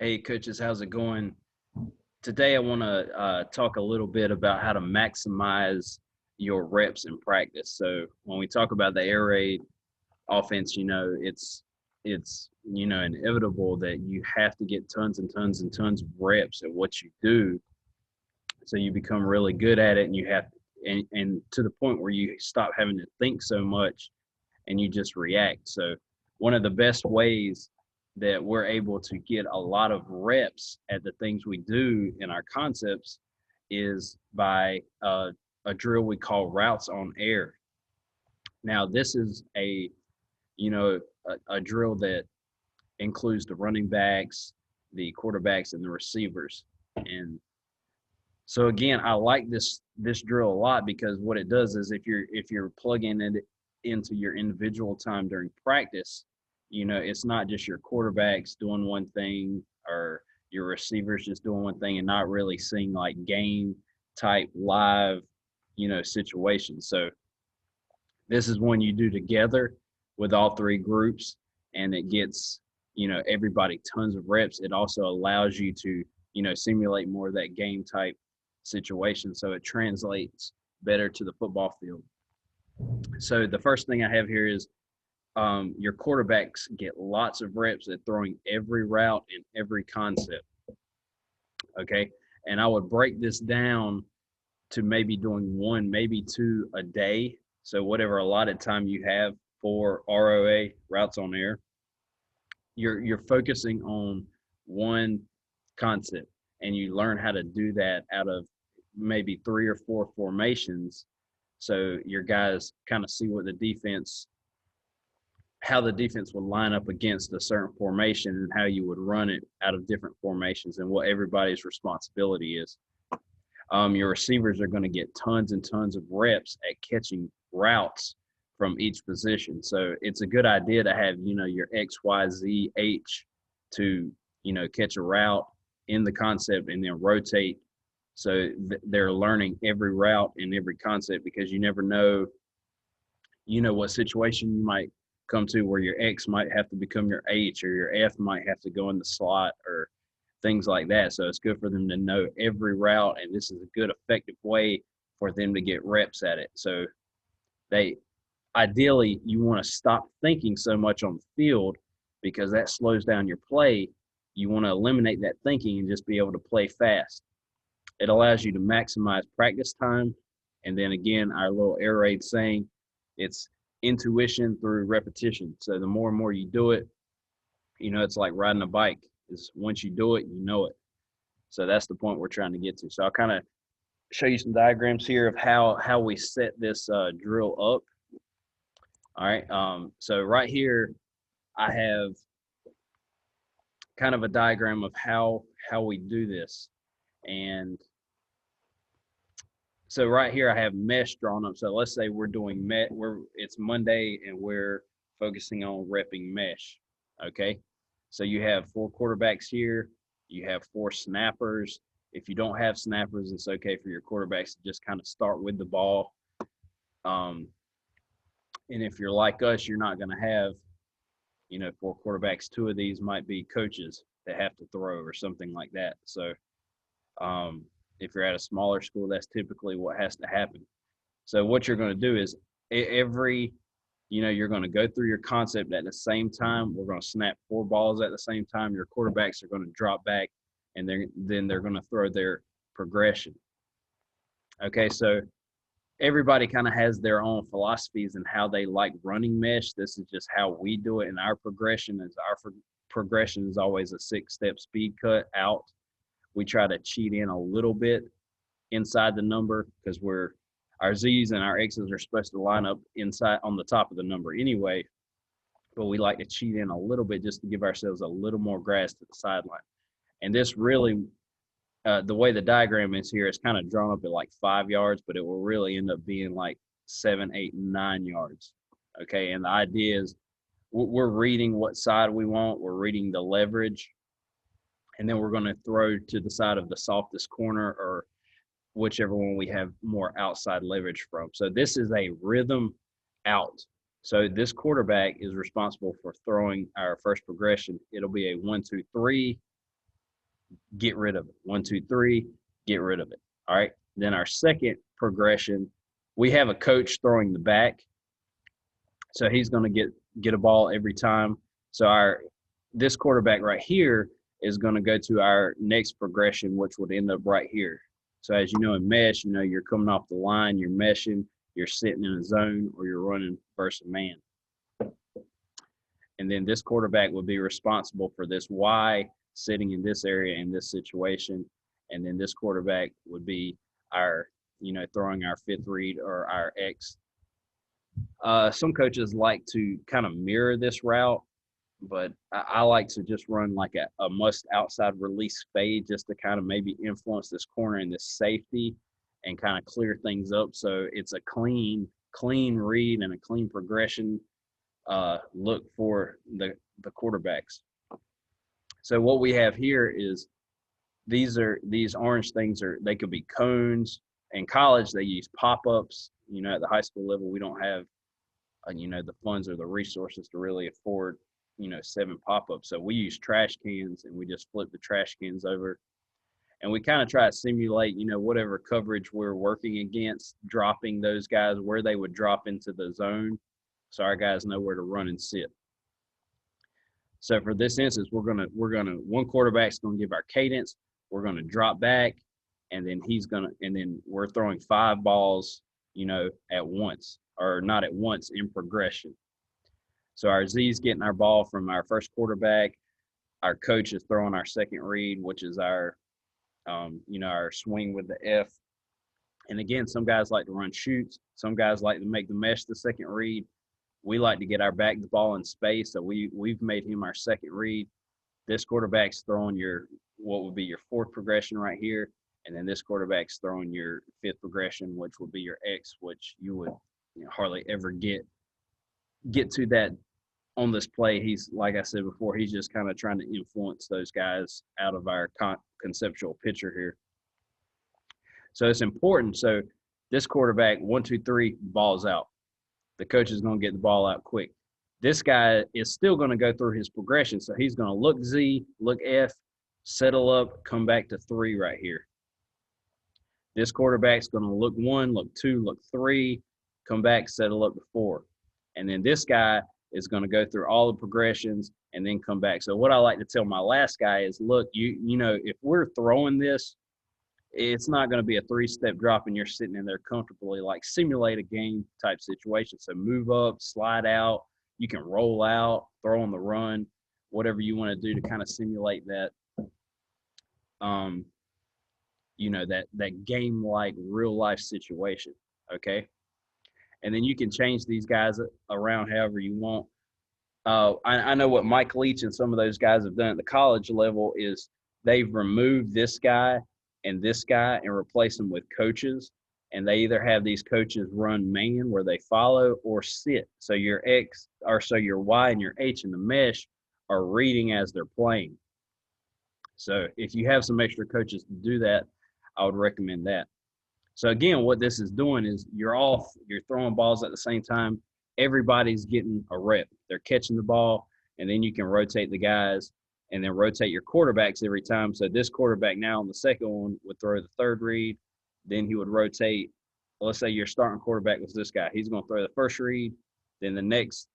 Hey, coaches, how's it going? Today, I want to talk a little bit about how to maximize your reps in practice. So, when we talk about the air raid offense, it's inevitable that you have to get tons and tons and tons of reps at what you do, so you become really good at it, and and to the point where you stop having to think so much and you just react. So one of the best ways that we're able to get a lot of reps at the things we do in our concepts is by a drill we call routes on air. Now, this is a drill that includes the running backs, the quarterbacks, and the receivers. And so again, I like this drill a lot because what it does is if you're plugging it into your individual time during practice, it's not just your quarterbacks doing one thing or your receivers just doing one thing and not really seeing like game type live, situations. So this is one you do together with all three groups, and it gets, everybody tons of reps. It also allows you to, simulate more of that game type situation. So it translates better to the football field. So the first thing I have here is your quarterbacks get lots of reps at throwing every route and every concept. Okay. And I would break this down to maybe doing one, maybe two a day. So whatever allotted time you have for ROA, routes on air, you're focusing on one concept, and you learn how to do that out of maybe three or four formations. So your guys kind of see how the defense would line up against a certain formation and how you would run it out of different formations and what everybody's responsibility is. Your receivers are going to get tons and tons of reps at catching routes from each position. So it's a good idea to have, your X, Y, Z, H to, catch a route in the concept and then rotate. So they're learning every route and every concept, because you never know, what situation you might come to where your X might have to become your H, or your F might have to go in the slot, or things like that. So it's good for them to know every route, and this is a good, effective way for them to get reps at it. So ideally, you want to stop thinking so much on the field, because that slows down your play. You want to eliminate that thinking and just be able to play fast. It allows you to maximize practice time. And then again, our little air raid saying, it's intuition through repetition. So the more and more you do it, it's like riding a bike. Is once you do it, you know it. So that's the point we're trying to get to. So I'll kind of show you some diagrams here of how we set this drill up. All right. So right here, I have kind of a diagram of how we do this. And so right here, I have mesh drawn up. So let's say we're doing it's Monday and we're focusing on repping mesh. Okay. So you have four quarterbacks here. You have four snappers. If you don't have snappers, it's okay for your quarterbacks to just kind of start with the ball. And if you're like us, you're not going to have, four quarterbacks. Two of these might be coaches that have to throw or something like that. So if you're at a smaller school, that's typically what has to happen. So what you're going to do is you're going to go through your concept at the same time. We're going to snap four balls at the same time. Your quarterbacks are going to drop back, and then they're going to throw their progression. Okay, so everybody kind of has their own philosophies and how they like running mesh. This is just how we do it. And our progression is always a 6-step speed cut out. We try to cheat in a little bit inside the number, because our Z's and our X's are supposed to line up inside on the top of the number anyway, but we like to cheat in a little bit just to give ourselves a little more grass to the sideline. And this really, the way the diagram is here, is kind of drawn up at like 5 yards, but it will really end up being like 7, 8, 9 yards. Okay. And the idea is we're reading what side we want. We're reading the leverage, and then we're going to throw to the side of the softest corner, or whichever one we have more outside leverage from. So this is a rhythm out. So this quarterback is responsible for throwing our first progression. It'll be a 1, 2, 3, get rid of it. 1, 2, 3, get rid of it. All right. Then our second progression, we have a coach throwing the back. So he's going to get a ball every time. So this quarterback right here is going to go to our next progression, which would end up right here. So as you know, in mesh, you're coming off the line, you're meshing, you're sitting in a zone, or you're running versus man. And then this quarterback would be responsible for this Y sitting in this area in this situation. And then this quarterback would be our, throwing our fifth read or our X. Some coaches like to kind of mirror this route, but I like to just run like a must outside release fade just to kind of maybe influence this corner and this safety and kind of clear things up. So it's a clean read and a clean progression look for the quarterbacks. So what we have here is these orange things they could be cones. In college, they use pop-ups. At the high school level, we don't have, the funds or the resources to really afford, 7 pop-ups. So we use trash cans and we just flip the trash cans over. And we kind of try to simulate, whatever coverage we're working against, dropping those guys where they would drop into the zone. So our guys know where to run and sit. So for this instance, one quarterback's gonna give our cadence. We're gonna drop back, and then we're throwing 5 balls, at once, or not at once, in progression. So our Z's getting our ball from our first quarterback. Our coach is throwing our second read, which is our, our swing with the F. And again, some guys like to run shoots. Some guys like to make the mesh the second read. We like to get our back the ball in space, so we've made him our second read. This quarterback's throwing what would be your fourth progression right here, and then this quarterback's throwing your fifth progression, which would be your X, which you would hardly ever get to that on this play. He's, like I said before, he's just kind of trying to influence those guys out of our conceptual picture here. So it's important. So this quarterback, 1, 2, 3, ball's out. The coach is going to get the ball out quick. This guy is still going to go through his progression. So he's going to look Z, look F, settle up, come back to 3 right here. This quarterback's going to look 1, look 2, look 3, come back, settle up to 4. And then this guy is going to go through all the progressions and then come back. So what I like to tell my last guy is, look, if we're throwing this, it's not going to be a 3-step drop and you're sitting in there comfortably, like simulate a game type situation. So move up, slide out, you can roll out, throw on the run, whatever you want to do to kind of simulate that, that game-like real life situation. Okay. And then you can change these guys around however you want. I know what Mike Leach and some of those guys have done at the college level is they've removed this guy and this guy and replace them with coaches. And they either have these coaches run man where they follow or sit. So your your Y and your H in the mesh are reading as they're playing. So if you have some extra coaches to do that, I would recommend that. So again, what this is doing is you're throwing balls at the same time. Everybody's getting a rep. They're catching the ball, and then you can rotate the guys and then rotate your quarterbacks every time. So this quarterback now on the second one would throw the third read. Then he would rotate. Let's say your starting quarterback was this guy. He's going to throw the first read. Then the next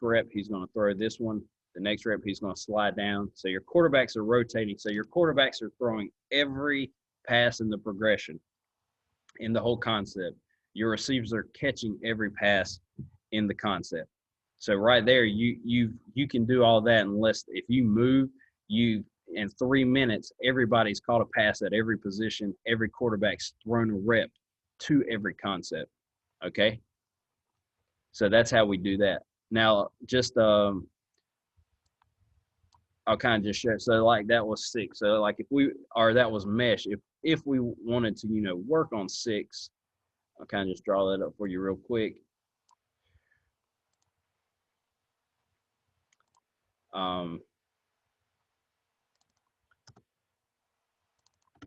rep, he's going to throw this one. The next rep, he's going to slide down. So your quarterbacks are rotating. So your quarterbacks are throwing every pass in the progression, in the whole concept. Your receivers are catching every pass in the concept. So right there, you can do all that unless if you move, in 3 minutes, everybody's caught a pass at every position. Every quarterback's thrown a rep to every concept. Okay. So that's how we do that. Now, just I'll kind of just share. So like that was 6. So like that was mesh. If we wanted to, work on 6, I'll kind of just draw that up for you real quick.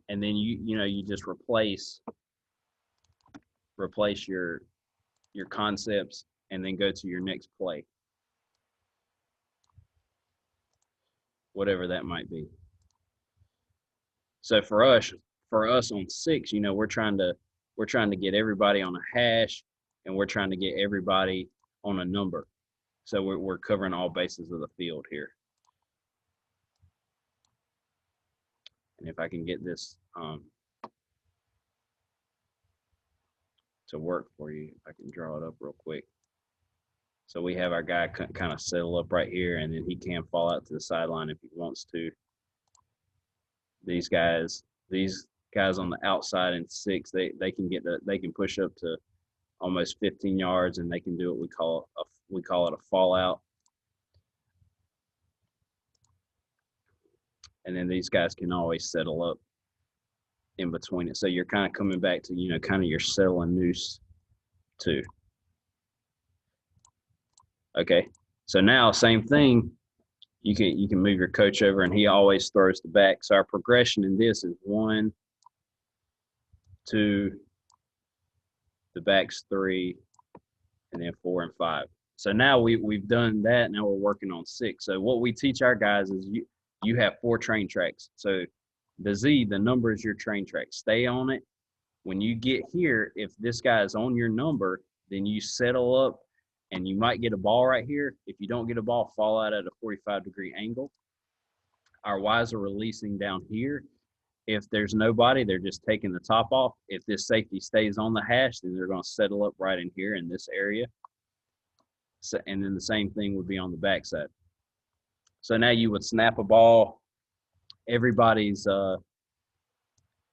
And then you just replace your concepts and then go to your next play, whatever that might be. So for us on 6, you know, we're trying to get everybody on a hash, and we're trying to get everybody on a number. So we're covering all bases of the field here. And if I can get this to work for you, I can draw it up real quick. So we have our guy kind of settle up right here, and then he can fall out to the sideline if he wants to. These guys on the outside in 6, they can push up to almost 15 yards, and they can do what we call it a fallout. And then these guys can always settle up in between it. So you're kind of coming back to, you know, kind of your settle and noose too. Okay. So now same thing. You can move your coach over, and he always throws the back. So our progression in this is 1, 2, the back's 3, and then 4 and 5. So now we've done that. Now we're working on 6. So what we teach our guys is you have 4 train tracks. So the Z, the number is your train track. Stay on it. When you get here, if this guy is on your number, then you settle up, and you might get a ball right here. If you don't get a ball, fall out at a 45-degree angle. Our Ys are releasing down here. If there's nobody, they're just taking the top off. If this safety stays on the hash, then they're going to settle up right in here in this area. So, and then the same thing would be on the backside. So now you would snap a ball. Everybody's,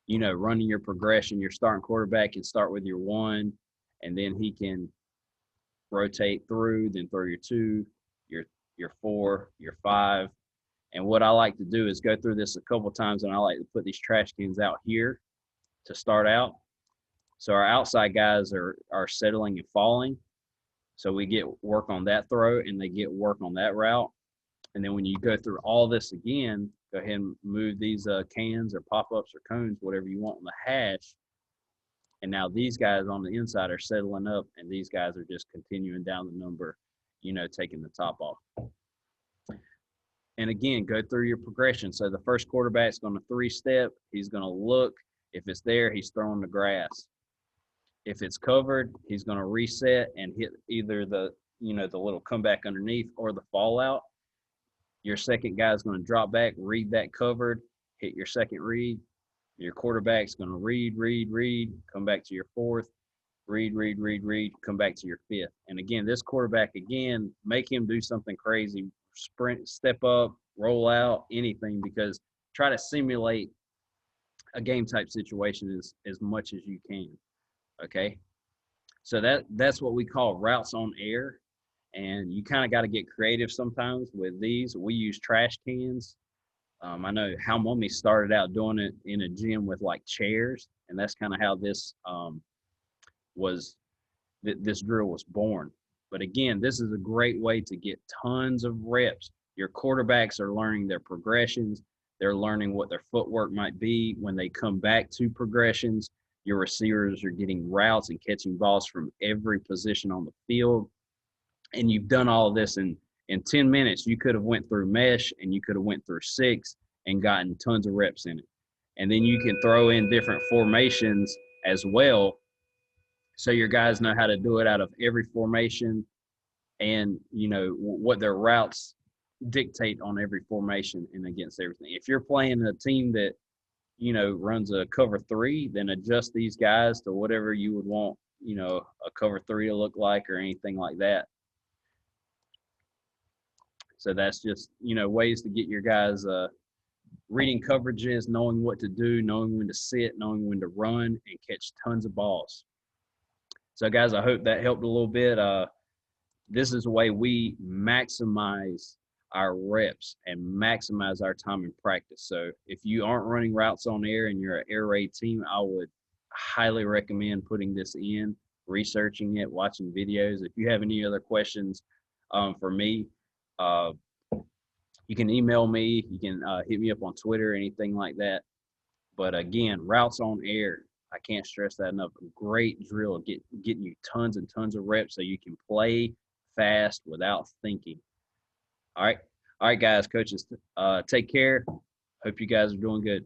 you know, running your progression. Your starting quarterback can start with your 1, and then he can rotate through, then throw your 2, your 4, your 5. And what I like to do is go through this a couple times, and I like to put these trash cans out here to start out. So our outside guys are settling and falling. So we get work on that throw, and they get work on that route. And then when you go through all this again, go ahead and move these cans or pop-ups or cones, whatever you want on the hash. And now these guys on the inside are settling up, and these guys are just continuing down the number, you know, taking the top off. And again, go through your progression. So the first quarterback's going to 3-step. He's going to look. If it's there, he's throwing the grass. If it's covered, he's going to reset and hit either the, you know, the little comeback underneath or the fallout. Your second guy is going to drop back, read that covered, hit your second read. Your quarterback's going to read, come back to your 4th, read, come back to your 5th. And again, this quarterback, again, make him do something crazy, sprint, step up, roll out, anything, because try to simulate a game type situation as much as you can. Okay. So that's what we call routes on air. And you kind of got to get creative sometimes with these. We use trash cans. I know Hal Mummy started out doing it in a gym with like chairs, and that's kind of how this this drill was born. But again, this is a great way to get tons of reps. Your quarterbacks are learning their progressions. They're learning what their footwork might be when they come back to progressions. Your receivers are getting routes and catching balls from every position on the field. And you've done all of this in 10 minutes. You could have went through mesh, and you could have went through 6 and gotten tons of reps in it. And then you can throw in different formations as well, so your guys know how to do it out of every formation, and you know what their routes dictate on every formation and against everything. If you're playing a team that, you know, runs a cover 3, then adjust these guys to whatever you would want, you know, a cover 3 to look like or anything like that. So that's just, you know, ways to get your guys reading coverages, knowing what to do, knowing when to sit, knowing when to run, and catch tons of balls. So, guys, I hope that helped a little bit. This is a way we maximize our reps and maximize our time in practice. So if you aren't running routes on air and you're an air raid team, I would highly recommend putting this in, researching it, watching videos. If you have any other questions for me, you can email me. You can hit me up on Twitter, anything like that. But again, routes on air, I can't stress that enough. A great drill, getting you tons and tons of reps so you can play fast without thinking. All right, guys, coaches, take care. Hope you guys are doing good.